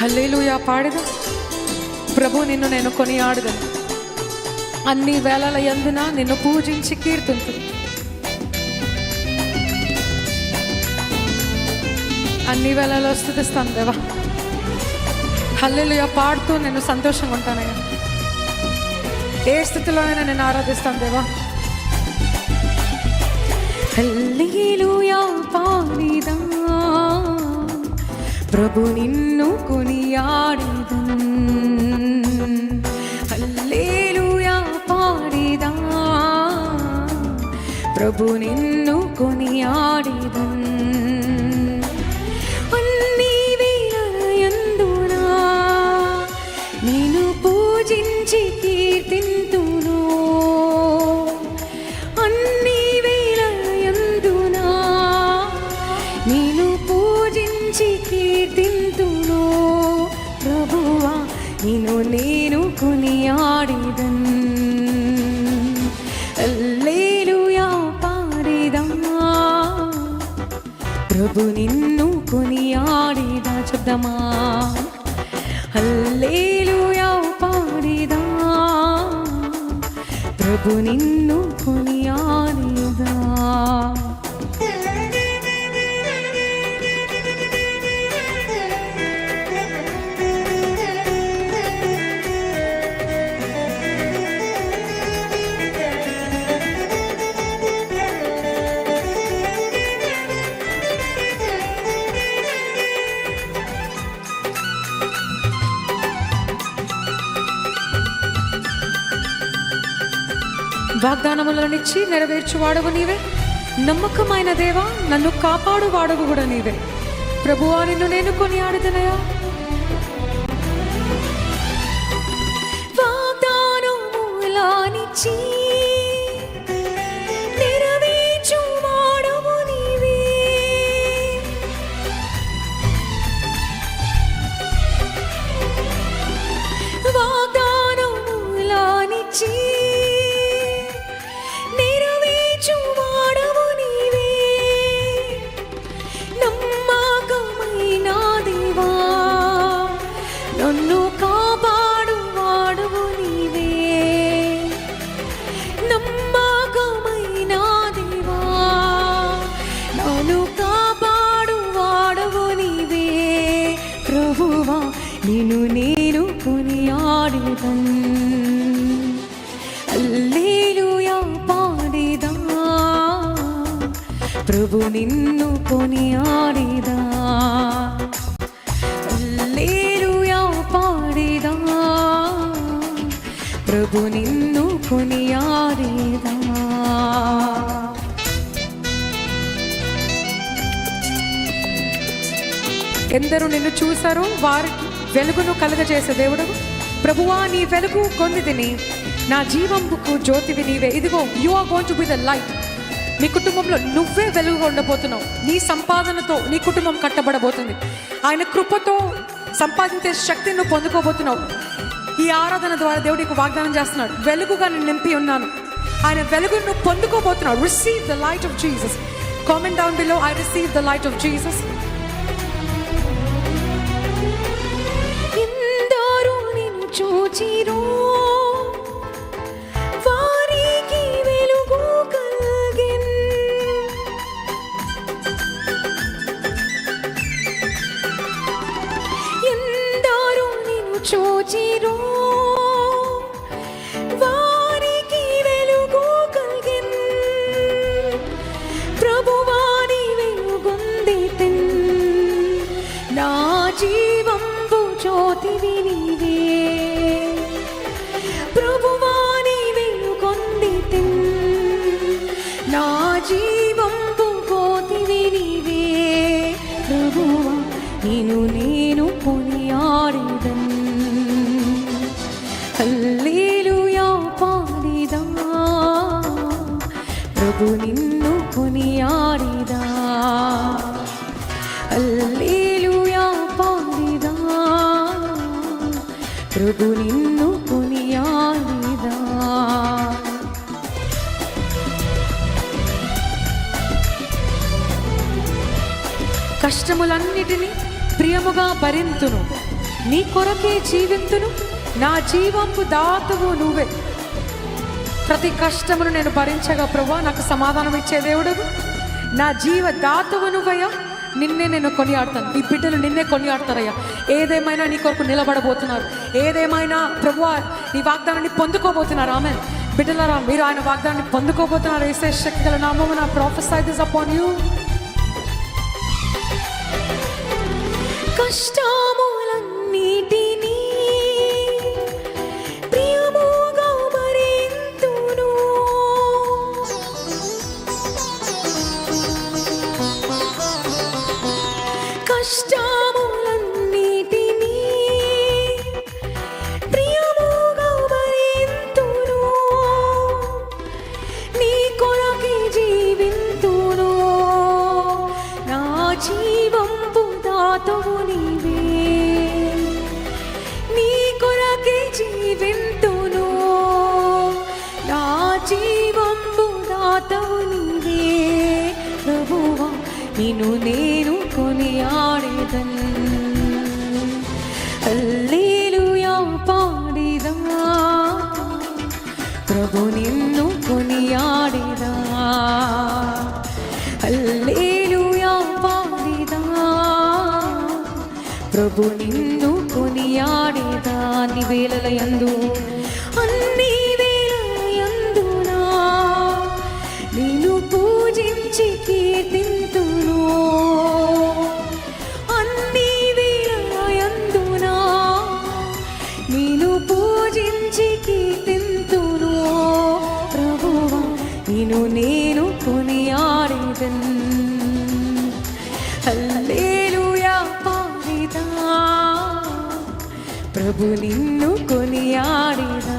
హల్లెలూయా పాడెదను. ప్రభు నిన్ను నేను కొనియాడదను. అన్ని వేళల యందున నిన్ను పూజించి కీర్తింతును. అన్ని వేళలో స్తుతిస్తాను దేవా. హల్లెలూయా పాడుతూ నేను సంతోషంగా ఉంటానయ్యా. ఏ స్థితిలోనైనా నేను ఆరాధిస్తాను దేవా. హల్లెలూయా పాడిదా ప్రభు నిన్ను కొనియాడెదను. హల్లెలూయా పాడిదా ప్రభు నిన్ను కొనియాడెదను. అన్ని వేళయందునా నిన్ను పూజించి కీర్తింతును. అన్ని వేళయందునా నిన్ను పూజించి కీర్తింతును. ప్రభువా నిన్ను నేను కొనియాడెదను. హల్లెలూయా పాడెదా ప్రభు నిన్ను కొనియాడెదా. చెప్దామా? హల్లెలూయా పాడెదా ప్రభు నిన్ను కొనియాడెదా. వాగ్దానములనిచ్చి నెరవేర్చువాడవు నీవే. నమ్మకమైన దేవా నన్ను కాపాడు వాడవు కూడా నీవే. ప్రభువా నిన్ను నేను కొనియాడెదనయ్యా. వాగ్దానములనిచ్చి నెరవేర్చువాడవు నీవే. వాగ్దానములనిచ్చి నన్ను కాపాడు వాడవు నీవే. నమ్మకమైన దేవా నన్ను కాపాడు వాడవు నీవే. ప్రభువా నిన్ను నేను కొనియాడెదను. హల్లెలూయా పాడెదా ప్రభు నిన్ను కొనియాడెదా. హల్లెలూయా పాడెదా ప్రభు నిన్ను కొనియాడెదా. ఎందరూ నిన్ను చూశారో వారికి వెలుగును కలుగజేసే దేవుడు ప్రభువా నీ వెలుగు కొన్నిదిని. నా జీవంబుకు జ్యోతివి నీవే. ఇదిగో you are going to be the light. నీ కుటుంబంలో నువ్వే వెలుగుగా ఉండబోతున్నావు. నీ సంపాదనతో నీ కుటుంబం కట్టబడబోతుంది. ఆయన కృపతో సంపాదించే శక్తిని నువ్వు పొందుకోబోతున్నావు. ఈ ఆరాధన ద్వారా దేవుడికి వాగ్దానం చేస్తున్నాడు. వెలుగుగా నేను నింపి ఉన్నాను. ఆయన వెలుగును నువ్వు పొందుకోబోతున్నావు. Receive the light of Jesus. Comment down below I receive the light of Jesus. ఎందరూ నిన్ను చూచిరో వారికి వెలుగు కలిగెను. ఎందరూ నిన్ను చూచిరో వారికి వెలుగు కలిగెను. ప్రభువా నీ వెలుగొందితిన్. నా జీవంబు జ్యోతివి నీవే. ప్రభువా నీ వెలుగొందితిన్. నా జీవంబు జ్యోతివి నీవే. ప్రభువా నిన్ను నేను కొనియాడెదను. హల్లెలూయా పాడెదా ప్రభు నిన్ను కొనియాడెదా. హల్లెలూయా పాడెదా ప్రభు నిన్ను కొనియాడెదా. కష్టములన్నిటినీ ప్రియముగా భరింతును. నీ కొరకే జీవింతును, నా జీవంపు దాతవు నువ్వే. ప్రతి కష్టమును నేను భరించగా ప్రభువా నాకు సమాధానం ఇచ్చే దేవుడు, నా జీవ దాతవు నువ్వయ్యా. నిన్నే నేను కొనియాడతాను, ఈ బిడ్డలు నిన్నే కొనియాడతారయ్యా. ఏదేమైనా నీ కొరకు నిలబడబోతున్నారు, ఏదేమైనా ప్రభువా నీ వాగ్దానాన్ని పొందుకోబోతున్నారు. ఆమె బిడ్డలారా, మీరు ఆయన వాగ్దానాన్ని పొందుకోబోతున్నారు. యేసే శక్తి గల నామమున ప్రొఫెసై దిస్ అపాన్ యు. కష్టములన్నిటినీ ప్రియముగా భరింతును, కష్టములన్నిటినీ ప్రియముగా భరింతును, నీ కొరకే జీవింతును, నా జీవంపు దాతవు నీవే. నీ కొరకే జీవింతును, నా జీవంపు దాతవు నీవే. ప్రభువా నిన్ను నేను కొనియాడేదన్, హల్లెలూయా పాడేదా. ప్రభు నిన్ను కొనియాడేదా, హల్లెలూయా పాడేదా. ప్రభు నిన్ను కొనియాడేదా. అన్ని వేళల యందు, అన్ని వేళల యందునా నిన్ను పూజించి కీర్తింతును, అన్ని వేళల యందునా నిన్ను పూజించి కీర్తింతును. ప్రభువా నిన్ను నేను కొనియాడేదన్, హల్లెలూయా పాడేదా. ప్రభు నిన్ను కొనియాడేదా,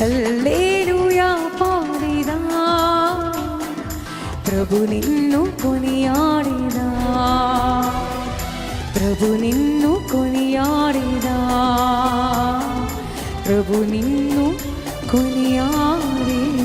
హల్లెలూయా పాడేదా. ప్రభు నిన్ను కొనియాడేదా, ప్రభు నిన్ను కొనియాడేదా, ప్రభు నిన్ను కొనియాడేదా.